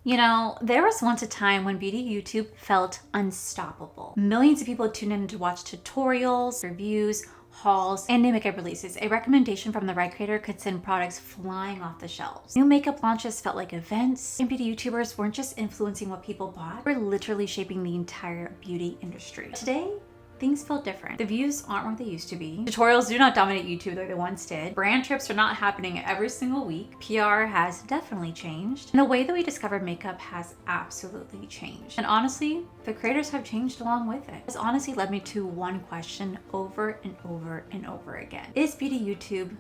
You know, there was once a time when beauty YouTube felt unstoppable. Millions of people tuned in to watch tutorials, reviews, hauls, and new makeup releases. A recommendation from the right creator could send products flying off the shelves. New makeup launches felt like events, and beauty YouTubers weren't just influencing what people bought, they were literally shaping the entire beauty industry. Today, things feel different. The views aren't what they used to be. Tutorials do not dominate YouTube like they once did. Brand trips are not happening every single week. PR has definitely changed. And the way that we discover makeup has absolutely changed. And honestly, the creators have changed along with it. This honestly led me to one question over and over and over again. Is beauty YouTube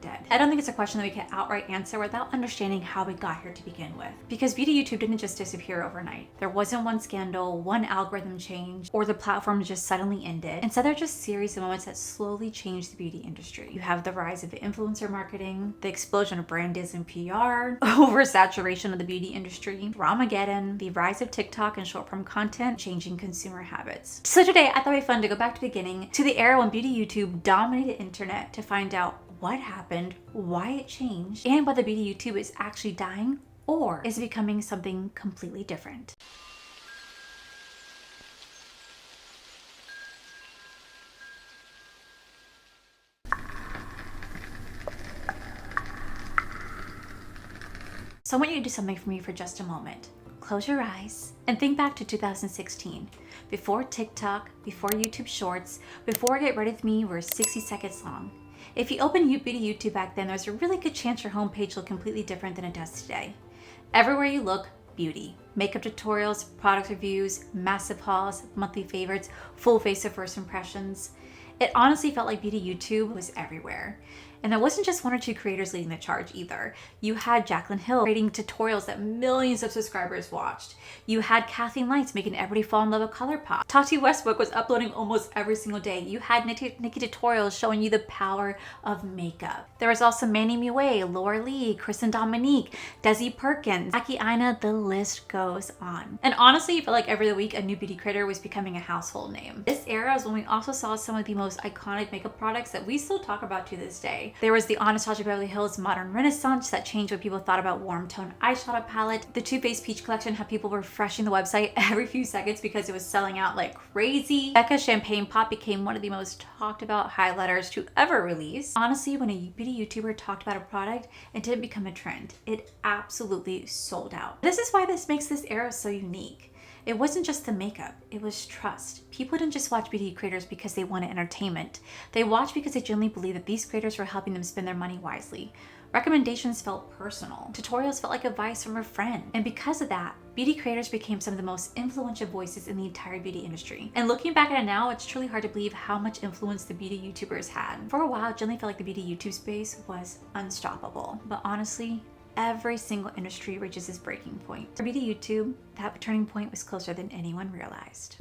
dead? I don't think it's a question that we can outright answer without understanding how we got here to begin with. Because beauty YouTube didn't just disappear overnight. There wasn't one scandal, one algorithm change, or the platform just suddenly ended. Instead, they're just a series of moments that slowly changed the beauty industry. You have the rise of influencer marketing, the explosion of brand deals and PR, oversaturation of the beauty industry, Ramageddon, the rise of TikTok and short form content, changing consumer habits. So today, I thought it'd be fun to go back to the beginning, to the era when beauty YouTube dominated the internet, to find out what happened, why it changed, and whether beauty YouTube is actually dying or is becoming something completely different. So I want you to do something for me for just a moment. Close your eyes and think back to 2016. Before TikTok, before YouTube Shorts, before Get Ready With Me were 60 seconds long. If you opened beauty YouTube back then, there's a really good chance your homepage looked completely different than it does today. Everywhere you look, beauty. Makeup tutorials, product reviews, massive hauls, monthly favorites, full face of first impressions. It honestly felt like beauty YouTube was everywhere. And there wasn't just one or two creators leading the charge either. You had Jaclyn Hill creating tutorials that millions of subscribers watched. You had Kathleen Lights making everybody fall in love with ColourPop. Tati Westbrook was uploading almost every single day. You had Nikki tutorials showing you the power of makeup. There was also Manny Mue, Laura Lee, Kristen Dominique, Desi Perkins, Aki Aina, the list goes on. And honestly, you felt like every week a new beauty creator was becoming a household name. This era is when we also saw some of the most iconic makeup products that we still talk about to this day. There was the Anastasia Beverly Hills Modern Renaissance that changed what people thought about warm tone eyeshadow palette. The Too Faced Peach collection had people refreshing the website every few seconds because it was selling out like crazy. Becca Champagne Pop became one of the most talked about highlighters to ever release. Honestly, when a beauty YouTuber talked about a product, it didn't become a trend. It absolutely sold out. This is why this makes this era so unique. It wasn't just the makeup, it was trust. People didn't just watch beauty creators because they wanted entertainment. They watched because they genuinely believed that these creators were helping them spend their money wisely. Recommendations felt personal. Tutorials felt like advice from a friend. And because of that, beauty creators became some of the most influential voices in the entire beauty industry. And looking back at it now, it's truly hard to believe how much influence the beauty YouTubers had. For a while, I generally felt like the beauty YouTube space was unstoppable. But honestly, every single industry reaches its breaking point. For beauty YouTube, that turning point was closer than anyone realized.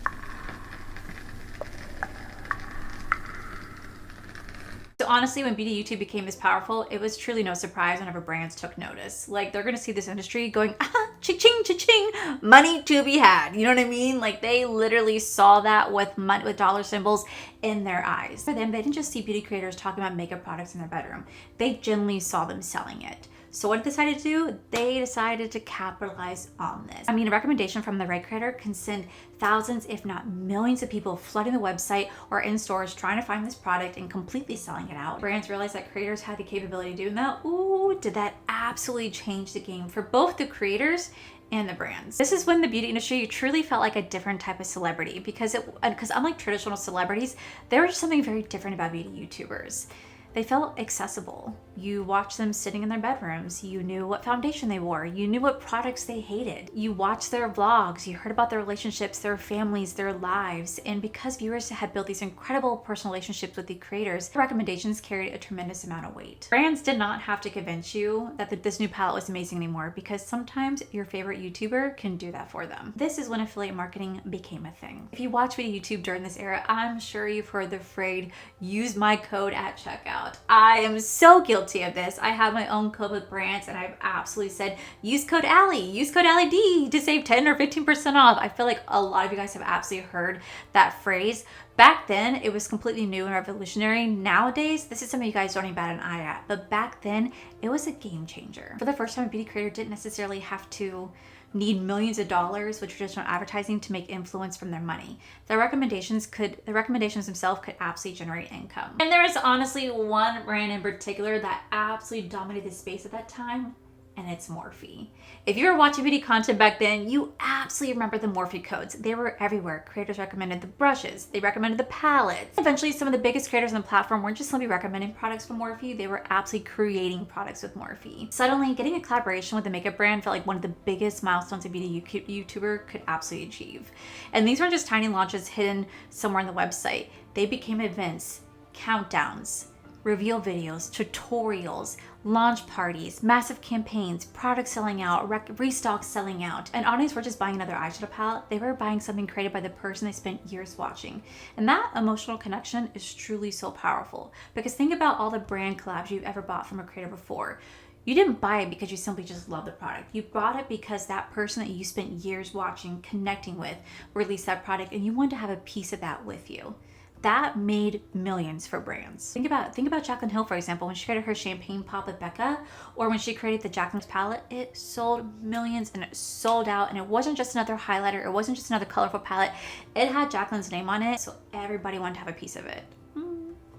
So honestly, when beauty YouTube became this powerful, it was truly no surprise whenever brands took notice. Like, they're gonna see this industry going, cha-ching, cha-ching, money to be had. You know what I mean? Like, they literally saw that with money, with dollar symbols in their eyes. For them, they didn't just see beauty creators talking about makeup products in their bedroom. They genuinely saw them selling it. So what did they decide to do? They decided to capitalize on this. I mean, a recommendation from the right creator can send thousands, if not millions of people flooding the website or in stores trying to find this product and completely selling it out. Brands realized that creators had the capability of doing that. Ooh, did that absolutely change the game for both the creators and the brands. This is when the beauty industry truly felt like a different type of celebrity because unlike traditional celebrities, there was something very different about beauty YouTubers. They felt accessible. You watched them sitting in their bedrooms. You knew what foundation they wore. You knew what products they hated. You watched their vlogs. You heard about their relationships, their families, their lives. And because viewers had built these incredible personal relationships with the creators, the recommendations carried a tremendous amount of weight. Brands did not have to convince you that this new palette was amazing anymore because sometimes your favorite YouTuber can do that for them. This is when affiliate marketing became a thing. If you watch video YouTube during this era, I'm sure you've heard the phrase, use my code at checkout. I am so guilty of this. I have my own code with brands and I've absolutely said, use code Allie, use code AllieD to save 10 or 15% off. I feel like a lot of you guys have absolutely heard that phrase. Back then, it was completely new and revolutionary. Nowadays, this is something you guys don't even bat an eye at. But back then, it was a game changer. For the first time, a beauty creator didn't necessarily have to need millions of dollars with traditional advertising to make influence from their money. The recommendations themselves could absolutely generate income. And there is honestly one brand in particular that absolutely dominated the space at that time, and it's Morphe. If you were watching beauty content back then, you absolutely remember the Morphe codes. They were everywhere. Creators recommended the brushes. They recommended the palettes. Eventually, some of the biggest creators on the platform weren't just simply recommending products from Morphe, they were absolutely creating products with Morphe. Suddenly, getting a collaboration with a makeup brand felt like one of the biggest milestones a beauty YouTuber could absolutely achieve. And these weren't just tiny launches hidden somewhere on the website. They became events, countdowns, reveal videos, tutorials, launch parties, massive campaigns, products selling out, restocks selling out. An audience were just buying another eyeshadow palette. They were buying something created by the person they spent years watching. And that emotional connection is truly so powerful. Because think about all the brand collabs you've ever bought from a creator before. You didn't buy it because you simply just love the product. You bought it because that person that you spent years watching, connecting with, released that product, and you wanted to have a piece of that with you. That made millions for brands. Think about Jaclyn Hill, for example, when she created her champagne pop with Becca, or when she created the Jaclyn's palette, it sold millions and it sold out. And it wasn't just another highlighter, it wasn't just another colorful palette. It had Jaclyn's name on it, so everybody wanted to have a piece of it.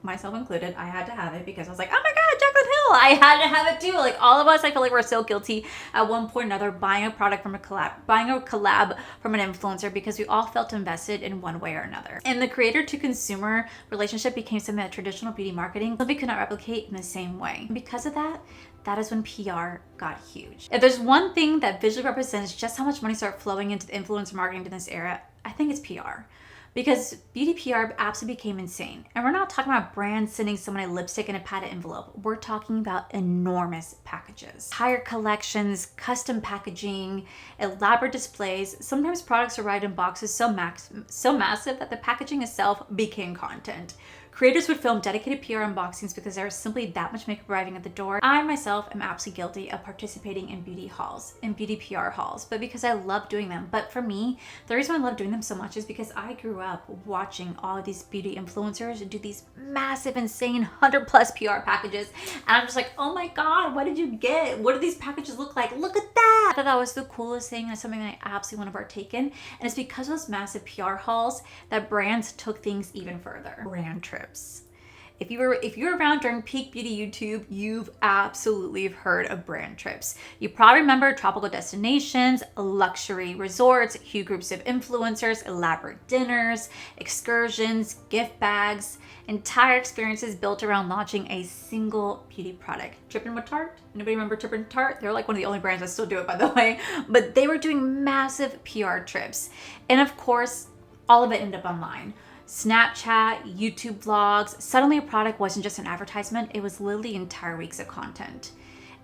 Myself included, I had to have it because I was like, oh my God, Jaclyn Hill, I had to have it too. Like all of us, I feel like we're so guilty at one point or another buying a product from buying a collab from an influencer because we all felt invested in one way or another. And the creator to consumer relationship became something that traditional beauty marketing simply could not replicate in the same way. And because of that, that is when PR got huge. If there's one thing that visually represents just how much money started flowing into the influencer marketing in this era, I think it's PR. Because beauty PR absolutely became insane. And we're not talking about brands sending someone a lipstick in a padded envelope. We're talking about enormous packages. Entire collections, custom packaging, elaborate displays. Sometimes products arrived in boxes so massive that the packaging itself became content. Creators would film dedicated PR unboxings because there was simply that much makeup arriving at the door. I myself am absolutely guilty of participating in beauty hauls, in beauty PR hauls, but because I love doing them. But for me, the reason I love doing them so much is because I grew up watching all of these beauty influencers do these massive, insane 100+ PR packages. And I'm just like, oh my God, what did you get? What do these packages look like? Look at that. I thought that was the coolest thing and something that I absolutely want to partake in. And it's because of those massive PR hauls that brands took things even further. Brand trips. If you're around during peak beauty YouTube, you've absolutely heard of brand trips. You probably remember tropical destinations, luxury resorts, huge groups of influencers, elaborate dinners, excursions, gift bags, entire experiences built around launching a single beauty product. Trippin' with Tarte? Anybody remember Trippin' Tarte? They're like one of the only brands that still do it, by the way. But they were doing massive PR trips. And of course, all of it ended up online. Snapchat, YouTube vlogs. Suddenly a product wasn't just an advertisement, it was literally entire weeks of content.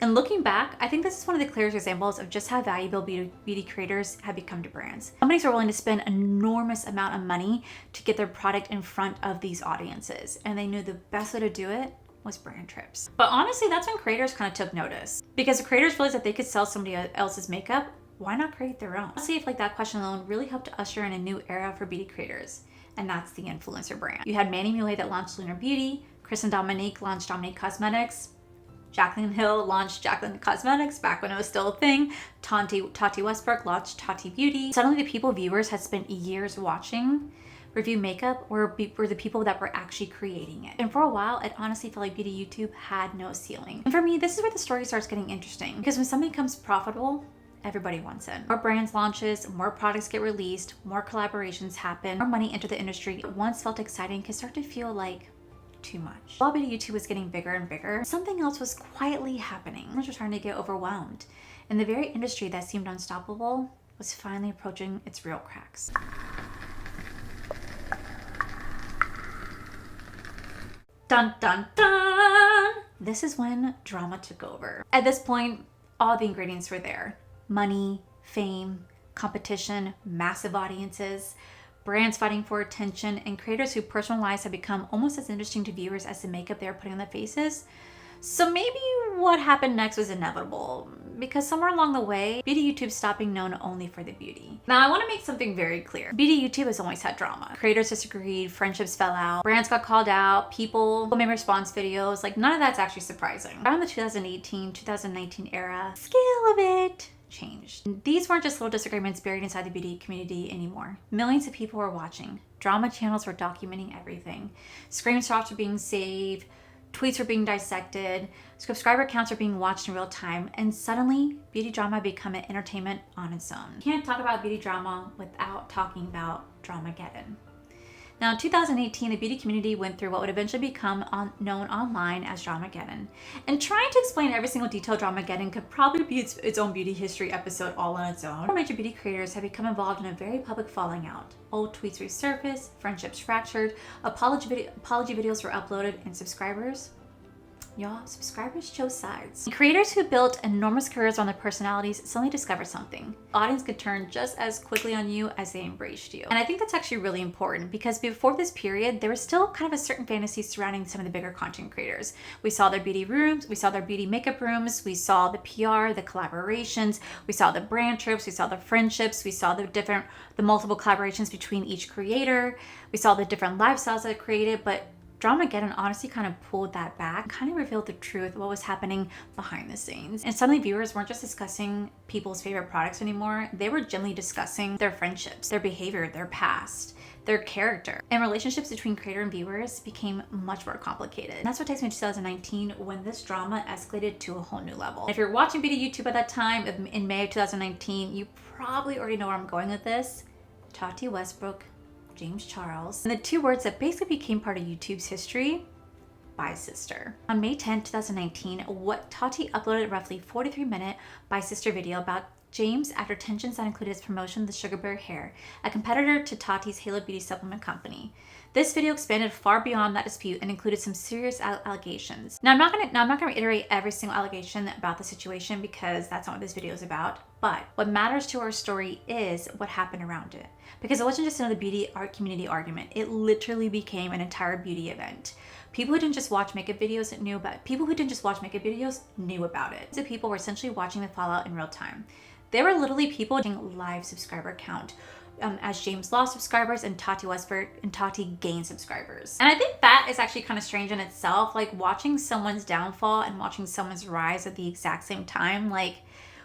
And looking back, I think this is one of the clearest examples of just how valuable beauty creators have become to brands. Companies are willing to spend an enormous amount of money to get their product in front of these audiences. And they knew the best way to do it was brand trips. But honestly, that's when creators kind of took notice. Because the creators realized that they could sell somebody else's makeup, why not create their own? Honestly, if like that question alone really helped to usher in a new era for beauty creators. And that's the influencer brand. You had Manny Moulet that launched Lunar Beauty, Chris and Dominique launched Dominique Cosmetics, Jaclyn Hill launched Jaclyn Cosmetics back when it was still a thing, Tati Westbrook launched Tati Beauty. Suddenly the people viewers had spent years watching review makeup were the people that were actually creating it. And for a while, it honestly felt like beauty YouTube had no ceiling. And for me, this is where the story starts getting interesting, because when something becomes profitable, everybody wants it. More brands launches, more products get released, more collaborations happen, more money enter the industry. What once felt exciting can start to feel like too much. While beauty YouTube was getting bigger and bigger, something else was quietly happening. Brands were starting to get overwhelmed. And the very industry that seemed unstoppable was finally approaching its real cracks. Dun dun dun! This is when drama took over. At this point, all the ingredients were there. Money, fame, competition, massive audiences, brands fighting for attention, and creators whose personal lives have become almost as interesting to viewers as the makeup they were putting on their faces. So maybe what happened next was inevitable, because somewhere along the way, beauty YouTube stopped being known only for the beauty. Now, I want to make something very clear. Beauty YouTube has always had drama. Creators disagreed, friendships fell out, brands got called out, people made response videos. Like, none of that's actually surprising. Around the 2018-2019 era, scale of it changed. These weren't just little disagreements buried inside the beauty community anymore. Millions of people were watching. Drama channels were documenting everything. Screenshots were being saved, tweets were being dissected, subscriber counts were being watched in real time, and suddenly beauty drama became an entertainment on its own. You can't talk about beauty drama without talking about Dramageddon. Now, in 2018, the beauty community went through what would eventually become known online as Dramageddon. And trying to explain every single detail of Dramageddon could probably be its own beauty history episode all on its own. Major beauty creators have become involved in a very public falling out. Old tweets resurfaced, friendships fractured, apology videos were uploaded, and subscribers chose sides. Creators who built enormous careers on their personalities suddenly discovered something. The audience could turn just as quickly on you as they embraced you. And I think that's actually really important because before this period, there was still kind of a certain fantasy surrounding some of the bigger content creators. We saw their beauty rooms, we saw their beauty makeup rooms, we saw the PR, the collaborations, we saw the brand trips, we saw the friendships, we saw the multiple collaborations between each creator, we saw the different lifestyles that it created, but Dramageddon honestly kind of pulled that back, kind of revealed the truth of what was happening behind the scenes. And suddenly viewers weren't just discussing people's favorite products anymore, they were generally discussing their friendships, their behavior, their past, their character. And relationships between creator and viewers became much more complicated. And that's what takes me to 2019 when this drama escalated to a whole new level. And if you're watching beauty YouTube at that time, in May of 2019, you probably already know where I'm going with this. Tati Westbrook, James Charles, and the two words that basically became part of YouTube's history, Bye Sister. On May 10, 2019, Tati uploaded a roughly 43-minute Bye Sister video about James after tensions that included his promotion of the Sugar Bear hair, a competitor to Tati's Halo Beauty supplement company. This video expanded far beyond that dispute and included some serious allegations. Now, I'm not gonna reiterate every single allegation about the situation because that's not what this video is about, but what matters to our story is what happened around it. Because it wasn't just another beauty art community argument, it literally became an entire beauty event. People who didn't just watch makeup videos knew about it. So people were essentially watching the fallout in real time. There were literally people watching live subscriber count as James lost subscribers and Tati gained subscribers. And I think that is actually kind of strange in itself, like watching someone's downfall and watching someone's rise at the exact same time. Like,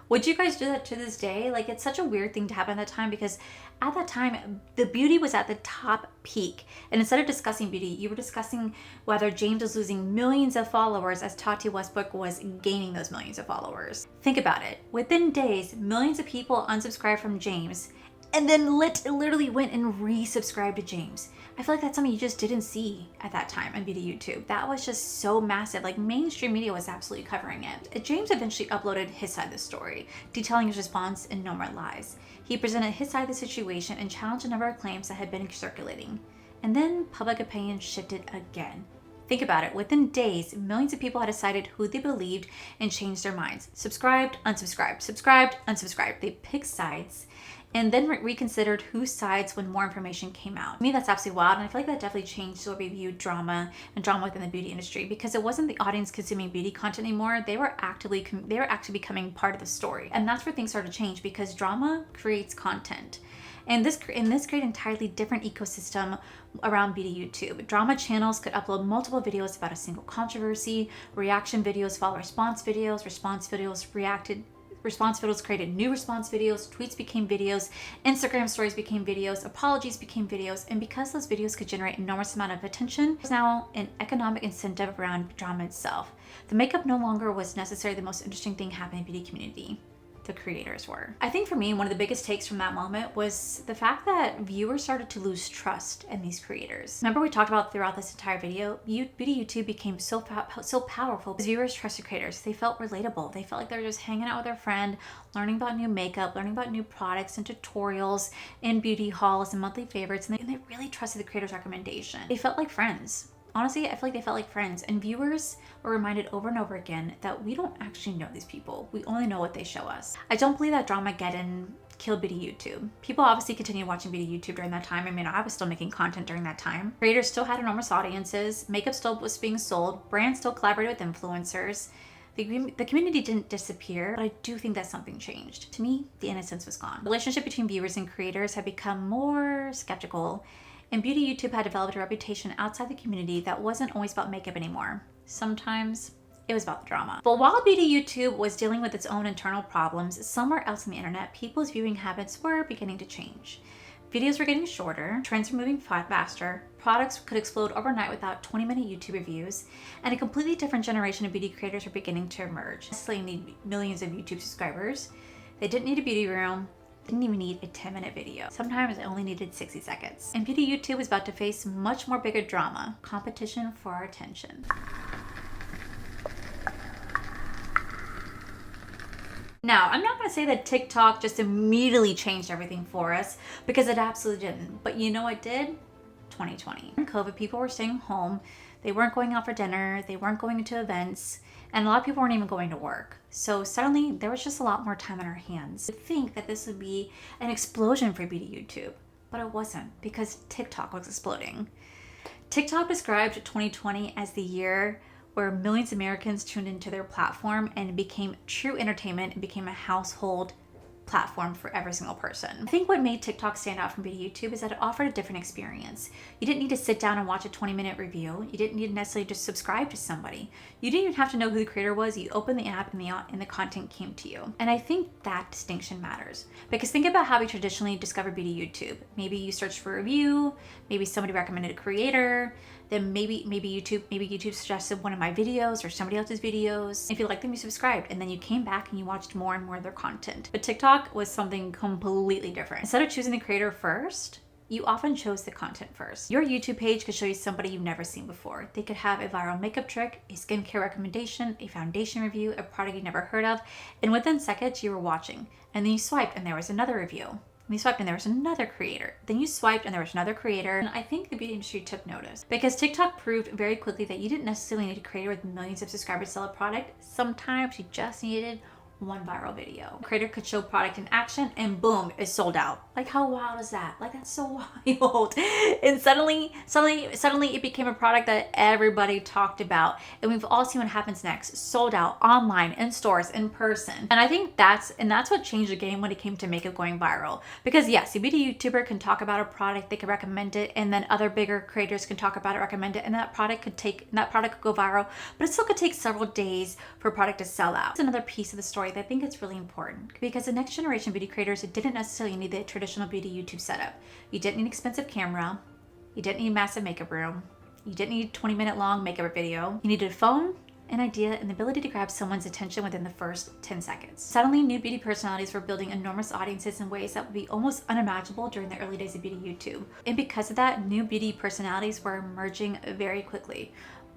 would you guys do that to this day? Like, it's such a weird thing to happen at that time because at that time, the beauty was at the top peak. And instead of discussing beauty, you were discussing whether James was losing millions of followers as Tati Westbrook was gaining those millions of followers. Think about it. Within days, millions of people unsubscribed from James and then literally went and resubscribed to James. I feel like that's something you just didn't see at that time on beauty YouTube. That was just so massive. Like, mainstream media was absolutely covering it. James eventually uploaded his side of the story, detailing his response in No More Lies. He presented his side of the situation and challenged a number of claims that had been circulating. And then public opinion shifted again. Think about it. Within days, millions of people had decided who they believed and changed their minds. Subscribed, unsubscribed, subscribed, unsubscribed. They picked sides and then reconsidered whose sides when more information came out. To me, that's absolutely wild, and I feel like that definitely changed the way we viewed drama and drama within the beauty industry because it wasn't the audience consuming beauty content anymore. They were actually becoming part of the story, and that's where things started to change because drama creates content. And this created an entirely different ecosystem around beauty YouTube. Drama channels could upload multiple videos about a single controversy, reaction videos follow response videos created new response videos, tweets became videos, Instagram stories became videos, apologies became videos, and because those videos could generate an enormous amount of attention, there's now an economic incentive around drama itself. The makeup no longer was necessarily the most interesting thing happening in the beauty community. The creators were. I think for me, one of the biggest takes from that moment was the fact that viewers started to lose trust in these creators. Remember we talked about throughout this entire video, beauty YouTube became so powerful because viewers trusted creators. They felt relatable. They felt like they were just hanging out with their friend, learning about new makeup, learning about new products and tutorials and beauty hauls and monthly favorites, and they really trusted the creator's recommendation. They felt like friends. Honestly, I feel like they felt like friends, and viewers were reminded over and over again that we don't actually know these people. We only know what they show us. I don't believe that Dramageddon killed beauty YouTube. People obviously continued watching beauty YouTube during that time. I mean, I was still making content during that time. Creators still had enormous audiences. Makeup still was being sold. Brands still collaborated with influencers. The community didn't disappear, but I do think that something changed. To me, the innocence was gone. The relationship between viewers and creators had become more skeptical, and beauty YouTube had developed a reputation outside the community that wasn't always about makeup anymore. Sometimes It was about the drama. But while beauty YouTube was dealing with its own internal problems, somewhere else on the internet, people's viewing habits were beginning to change. Videos were getting shorter, trends were moving faster, products could explode overnight without 20-minute YouTube reviews, and a completely different generation of beauty creators were beginning to emerge. They didn't need millions of YouTube subscribers. They didn't need a beauty room. Didn't even need a 10-minute video. Sometimes I only needed 60 seconds. And beauty YouTube was about to face much more bigger drama, competition for our attention. Now, I'm not gonna say that TikTok just immediately changed everything for us, because it absolutely didn't. But you know what did? 2020. In COVID, people were staying home. They weren't going out for dinner. They weren't going to events. And a lot of people weren't even going to work. So suddenly, there was just a lot more time on our hands. You'd think that this would be an explosion for beauty YouTube, but it wasn't, because TikTok was exploding. TikTok described 2020 as the year where millions of Americans tuned into their platform and became true entertainment and became a household platform for every single person. I think what made TikTok stand out from beauty YouTube is that it offered a different experience. You didn't need to sit down and watch a 20-minute review. You didn't need to necessarily just subscribe to somebody. You didn't even have to know who the creator was. You opened the app and the content came to you. And I think that distinction matters, because think about how we traditionally discover beauty YouTube. Maybe you searched for a review, maybe somebody recommended a creator, then maybe YouTube suggested one of my videos or somebody else's videos. If you liked them, you subscribed, and then you came back and you watched more and more of their content. But TikTok was something completely different. Instead of choosing the creator first, you often chose the content first. Your YouTube page could show you somebody you've never seen before. They could have a viral makeup trick, a skincare recommendation, a foundation review, a product you never heard of, and within seconds you were watching. And then you swiped and there was another review. You swiped and there was another creator. Then you swiped and there was another creator. And I think the beauty industry took notice, because TikTok proved very quickly that you didn't necessarily need a creator with millions of subscribers to sell a product. Sometimes you just needed one viral video. A creator could show product in action and boom, it's sold out. Like, how wild is that? Like, that's so wild. And suddenly it became a product that everybody talked about. And we've all seen what happens next. Sold out online, in stores, in person. And I think that's what changed the game when it came to makeup going viral. Because yes, a beauty YouTuber can talk about a product, they can recommend it, and then other bigger creators can talk about it, recommend it, and that product could go viral, but it still could take several days for a product to sell out. That's another piece of the story that I think it's really important, because the next generation beauty creators didn't necessarily need the traditional beauty YouTube setup. You didn't need an expensive camera. You didn't need a massive makeup room. You didn't need a 20-minute long makeup video. You needed a phone, an idea, and the ability to grab someone's attention within the first 10 seconds. Suddenly, new beauty personalities were building enormous audiences in ways that would be almost unimaginable during the early days of beauty YouTube. And because of that, new beauty personalities were emerging very quickly.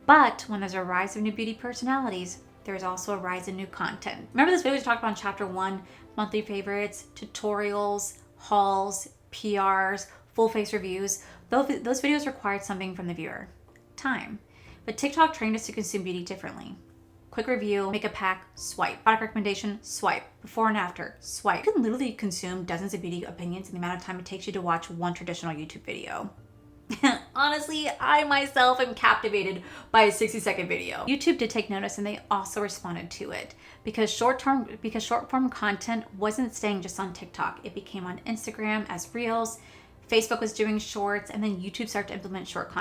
But when there's a rise of new beauty personalities, there's also a rise in new content. Remember this video we talked about in chapter 1, monthly favorites, tutorials, hauls, PRs, full face reviews. Those videos required something from the viewer, time. But TikTok trained us to consume beauty differently. Quick review, makeup pack, swipe. Product recommendation, swipe. Before and after, swipe. You can literally consume dozens of beauty opinions in the amount of time it takes you to watch one traditional YouTube video. Honestly, I myself am captivated by a 60-second video. YouTube did take notice, and they also responded to it, because short form content wasn't staying just on TikTok. It became on Instagram as Reels. Facebook was doing shorts, and then YouTube started to implement short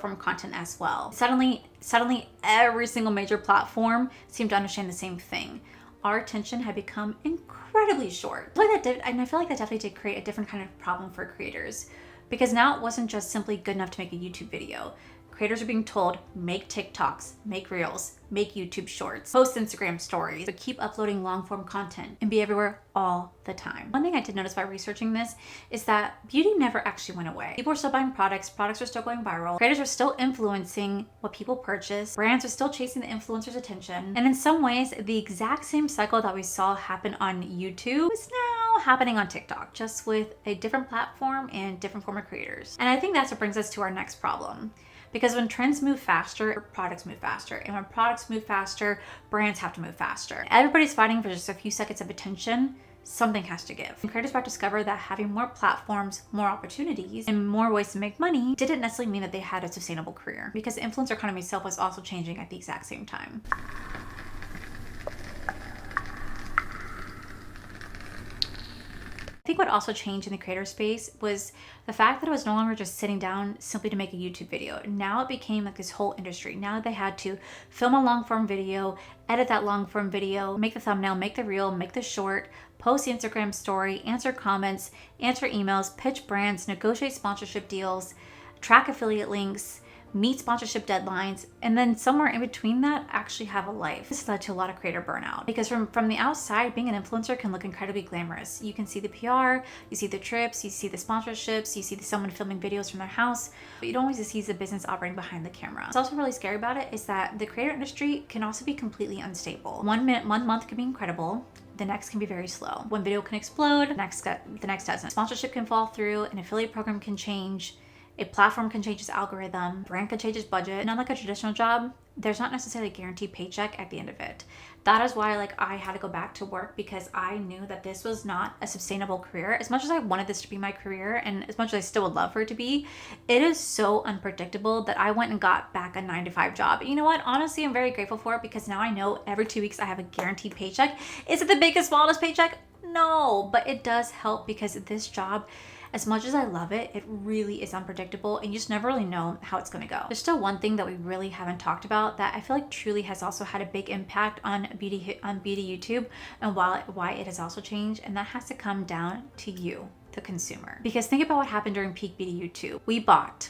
form content as well. Suddenly every single major platform seemed to understand the same thing. Our attention had become incredibly short. And I feel like that definitely did create a different kind of problem for creators. Because now it wasn't just simply good enough to make a YouTube video. Creators are being told, make TikToks, make Reels, make YouTube Shorts, post Instagram stories, but keep uploading long form content and be everywhere all the time. One thing I did notice by researching this is that beauty never actually went away. People were still buying products are still going viral, creators are still influencing what people purchase, brands are still chasing the influencer's attention, and in some ways, the exact same cycle that we saw happen on YouTube is now happening on TikTok, just with a different platform and different form of creators. And I think that's what brings us to our next problem. Because when trends move faster, products move faster. And when products move faster, brands have to move faster. Everybody's fighting for just a few seconds of attention. Something has to give. And creators about to discover that having more platforms, more opportunities, and more ways to make money didn't necessarily mean that they had a sustainable career, because the influencer economy itself was also changing at the exact same time. I think think what also changed in the creator space was the fact that it was no longer just sitting down simply to make a YouTube video. Now it became like this whole industry. Now they had to film a long form video, edit that long form video, make the thumbnail, make the reel, make the short, post the Instagram story, answer comments, answer emails, pitch brands, negotiate sponsorship deals, track affiliate links, meet sponsorship deadlines, and then somewhere in between that actually have a life. This led to a lot of creator burnout because from the outside, being an influencer can look incredibly glamorous. You can see the PR, you see the trips, you see the sponsorships, you see someone filming videos from their house, but you don't always see the business operating behind the camera. What's also really scary about it is that the creator industry can also be completely unstable. One month can be incredible, the next can be very slow. One video can explode, the next doesn't. Sponsorship can fall through, an affiliate program can change, a platform can change its algorithm, brand can change its budget. And unlike a traditional job, there's not necessarily a guaranteed paycheck at the end of it. That is why I had to go back to work, because I knew that this was not a sustainable career. As much as I wanted this to be my career, and as much as I still would love for it to be, it is so unpredictable that I went and got back a 9-to-5 job. You know what? Honestly, I'm very grateful for it, because now I know every 2 weeks I have a guaranteed paycheck. Is it the biggest, smallest paycheck? No, but it does help, because this job, as much as I love it, it really is unpredictable and you just never really know how it's going to go. There's still one thing that we really haven't talked about that I feel like truly has also had a big impact on beauty YouTube and why it has also changed, and that has to come down to you, the consumer. Because think about what happened during peak beauty YouTube. We bought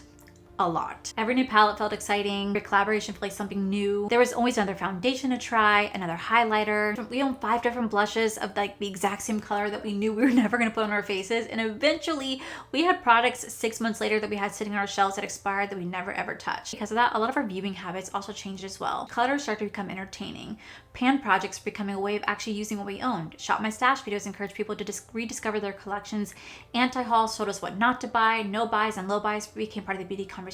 a lot. Every new palette felt exciting. Every collaboration felt like something new. There was always another foundation to try, another highlighter. We owned 5 different blushes of like the exact same color that we knew we were never gonna put on our faces. And eventually we had products 6 months later that we had sitting on our shelves that expired that we never ever touched. Because of that, a lot of our viewing habits also changed as well. Colors started to become entertaining. Pan projects becoming a way of actually using what we owned. Shop My Stash videos encouraged people to rediscover their collections. Anti-hauls showed us what not to buy. No buys and low buys became part of the beauty conversation.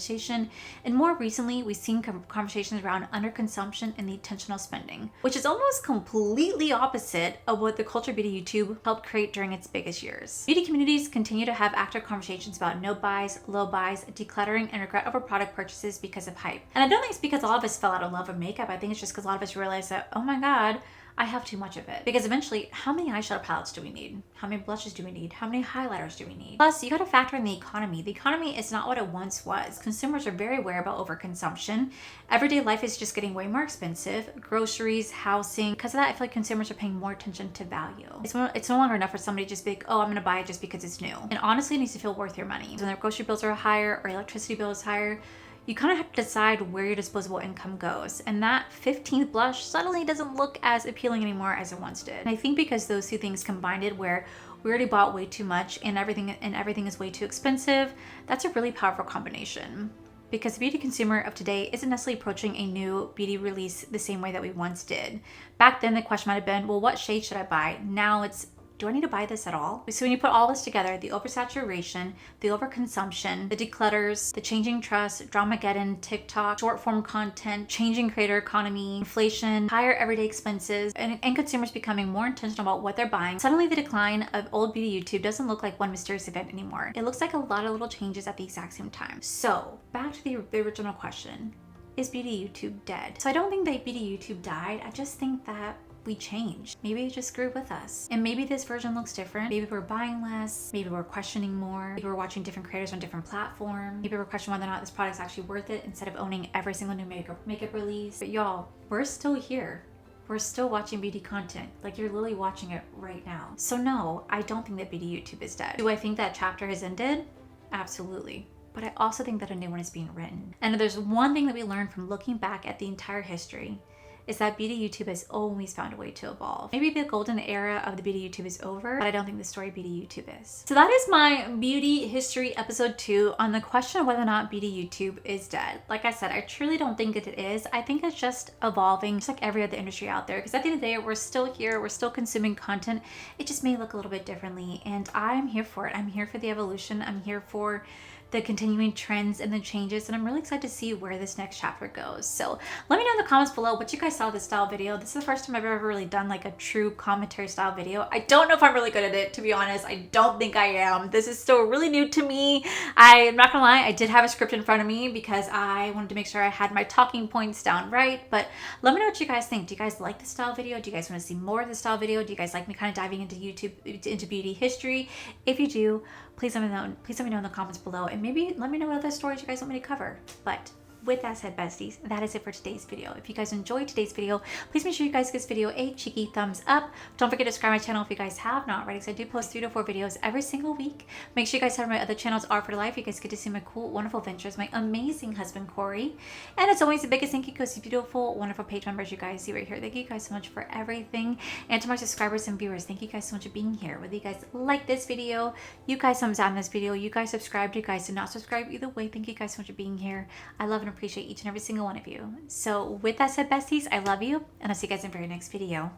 And more recently, we've seen conversations around underconsumption and the intentional spending, which is almost completely opposite of what the culture beauty YouTube helped create during its biggest years. Beauty communities continue to have active conversations about no buys, low buys, decluttering, and regret over product purchases because of hype. And I don't think it's because a lot of us fell out of love of makeup. I think it's just because a lot of us realized that, oh my God, I have too much of it. Because eventually, how many eyeshadow palettes do we need? How many blushes do we need? How many highlighters do we need? Plus, you gotta factor in the economy. The economy is not what it once was. Consumers are very aware about overconsumption. Everyday life is just getting way more expensive. Groceries, housing. Because of that, I feel like consumers are paying more attention to value. It's no longer enough for somebody to just be like, oh, I'm gonna buy it just because it's new. And honestly, it needs to feel worth your money. So when their grocery bills are higher or electricity bill is higher, you kind of have to decide where your disposable income goes. And that 15th blush suddenly doesn't look as appealing anymore as it once did. And I think because those two things combined, where we already bought way too much and everything is way too expensive, that's a really powerful combination. Because the beauty consumer of today isn't necessarily approaching a new beauty release the same way that we once did. Back then, the question might have been, well, what shade should I buy? Now it's, do I need to buy this at all? So when you put all this together, the oversaturation, the overconsumption, the declutters, the changing trust, Dramageddon, TikTok, short form content, changing creator economy, inflation, higher everyday expenses, and consumers becoming more intentional about what they're buying, suddenly the decline of old beauty YouTube doesn't look like one mysterious event anymore. It looks like a lot of little changes at the exact same time. So back to the original question, is beauty YouTube dead? So I don't think that beauty YouTube died. I just think that we changed. Maybe it just grew with us. And maybe this version looks different. Maybe we're buying less. Maybe we're questioning more. Maybe we're watching different creators on different platforms. Maybe we're questioning whether or not this product's actually worth it instead of owning every single new makeup release. But y'all, we're still here. We're still watching beauty content. Like, you're literally watching it right now. So no, I don't think that beauty YouTube is dead. Do I think that chapter has ended? Absolutely. But I also think that a new one is being written. And if there's one thing that we learned from looking back at the entire history, is that beauty YouTube has always found a way to evolve. Maybe the golden era of the beauty YouTube is over, but I don't think the story of beauty YouTube is. So that is my beauty history episode 2 on the question of whether or not beauty YouTube is dead. Like I said, I truly don't think that it is. I think it's just evolving, just like every other industry out there. Because at the end of the day, we're still here, we're still consuming content. It just may look a little bit differently. And I'm here for it. I'm here for the evolution. I'm here for the continuing trends and the changes, and I'm really excited to see where this next chapter goes. So let me know in the comments below what you guys guys saw this style video. This is the first time I've ever really done like a true commentary style video. I don't know if I'm really good at it, to be honest. I don't think I am. This is still really new to me. I'm not gonna lie, I did have a script in front of me because I wanted to make sure I had my talking points down right. But let me know what you guys think. Do you guys like the style video? Do you guys want to see more of the style video? Do you guys like me kind of diving into YouTube, into beauty history? If you do, please let me know. Please let me know in the comments below, and maybe let me know what other stories you guys want me to cover. But with that said, besties, that is it for today's video. If you guys enjoyed today's video, please make sure you guys give this video a cheeky thumbs up. Don't forget to subscribe to my channel if you guys have not already, because I do post 3 to 4 videos every single week. Make sure you guys have my other channels, Art for Life. You guys get to see my cool, wonderful ventures, my amazing husband, Corey. And as always, the biggest thank you goes to beautiful, wonderful page members you guys see right here. Thank you guys so much for everything. And to my subscribers and viewers, thank you guys so much for being here. Whether you guys like this video, you guys thumbs down this video, you guys subscribed, you guys did not subscribe, either way, thank you guys so much for being here. I love and appreciate each and every single one of you. So with that said, besties, I love you, and I'll see you guys in the very next video.